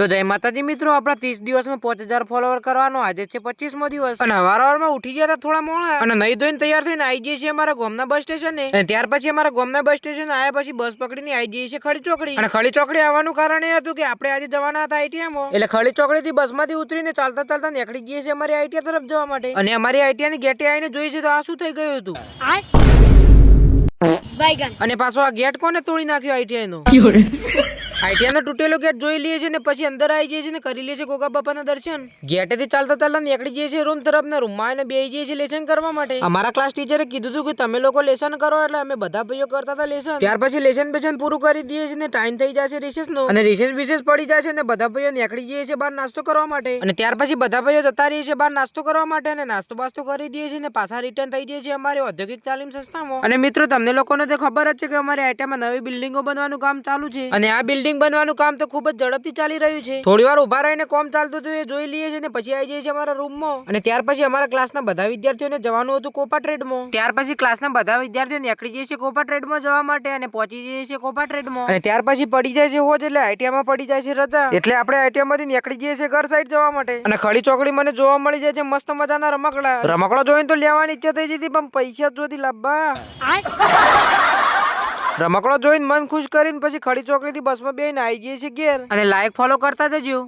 તો જય માતાજી મિત્રો, આપણા 30 દિવસમાં 5000 ફોલોવર કરવાનો આજે છે 25મો દિવસ અને હવારમાં ઉઠી ગયા હતા થોડા મોડા અને નહીં ધોઈને તૈયાર થઈને આવી જઈએ છીએ અમારા ગામના બસ સ્ટેશને અને ત્યાર પછી અમારા ગામના બસ સ્ટેશન આવ્યા પછી બસ પકડીને આવી જઈએ છીએ ખડી ચોકડી અને ખડી ચોકડી આવવાનું કારણ એ હતું કે આપણે આજે જવાના હતા આઈટીઆઈ માં એટલે ખડી ચોકડી થી બસમાંથી ઉતરીને ચાલતા ચાલતા નીકળી જઈએ છીએ અમારી આઈટીઆઈ તરફ જવા માટે અને અમારી આઈટીઆઈ ની ગેટે આવીને જોઈએ છે તો આ શું થઈ ગયું હતું અને પાછો આ ગેટ કોને તોડી નાખ્યો આઈટીઆઈ નો આઈટીઆઈ નો તૂટેલો ગેટ જોઈ લઈએ છીએ ને પછી અંદર આવી જઈએ છીએ ને કરી લઈએ છીએ ગોગા બાપાના દર્શન ગેટેથી ચાલતા ચાલતા નીકળી જઈએ છીએ રૂમ તરફ ને રૂમમાં આવીને બેસી જઈએ છીએ લેસન કરવા માટે અમારા ક્લાસ ટીચરે કીધું હતું કે તમે લોકો લેસન કરો એટલે અમે બધા ભાઈઓ કરતા હતા લેસન ત્યાર પછી લેસન બેસન પૂરું કરી દઈએ છીએ ને ટાઈમ થઈ જશે રિસેસ નો અને રિસેસ વિશેષ પડી જશે ને બધા ભાઈઓ નીકળી જઈએ છીએ બહાર નાસ્તો કરવા માટે અને ત્યાર પછી બધા ભાઈઓ જતા રહીએ છીએ બહાર નાસ્તો કરવા માટે અને નાસ્તો બાસ્તો કરી દઈએ છીએ ને પાછા રિટર્ન થઈ જઈએ છીએ અમારી ઔદ્યોગિક તાલીમ સંસ્થામાં અને મિત્રો તમને લોકોને તો ખબર જ છે કે અમારી આઈટીઆઈમાં નવી બિલ્ડિંગો બનવાનું કામ ચાલુ છે અને આ બિલ્ડિંગ બનવાનું કામ તો ખૂબ જ ઝડપથી ચાલી રહ્યું છે થોડી વાર ઉભા રહીને કામ ચાલતું હતું એ જોઈ લઈએ છીએ ને પછી આવી જઈએ છીએ અમારા રૂમમાં અને ત્યાર પછી અમારા ક્લાસના બધા વિદ્યાર્થીઓને જવાનું હતું કોપા ટ્રેડમાં ત્યાર પછી ક્લાસના બધા વિદ્યાર્થીઓ નીકળી જઈએ છીએ કોપા ટ્રેડમાં જવા માટે અને પહોંચી જઈએ છીએ કોપા ટ્રેડમાં અને ત્યાર પછી પડી જાય છે હોજ એટલે આઈટીઆઈમાં પડી જાય છે રજા એટલે આપણે આઈટીઆઈમાંથી નીકળી જઈએ છીએ ઘર સાઈડ જવા માટે અને ખડી ચોકડી મને જોવા મળી જાય છે મસ્ત મજાના રમકડા જોઈને તો લેવાની ઈચ્છા થઈ જતી પણ પૈસા જોતી લાભા રમકડો જોઈને મન ખુશ કરીને પછી ખડી ચોકડી થી બસમાં બેસીને આવી જઈએ છીએ ઘેર અને લાઈક ફોલો કરતા જજો।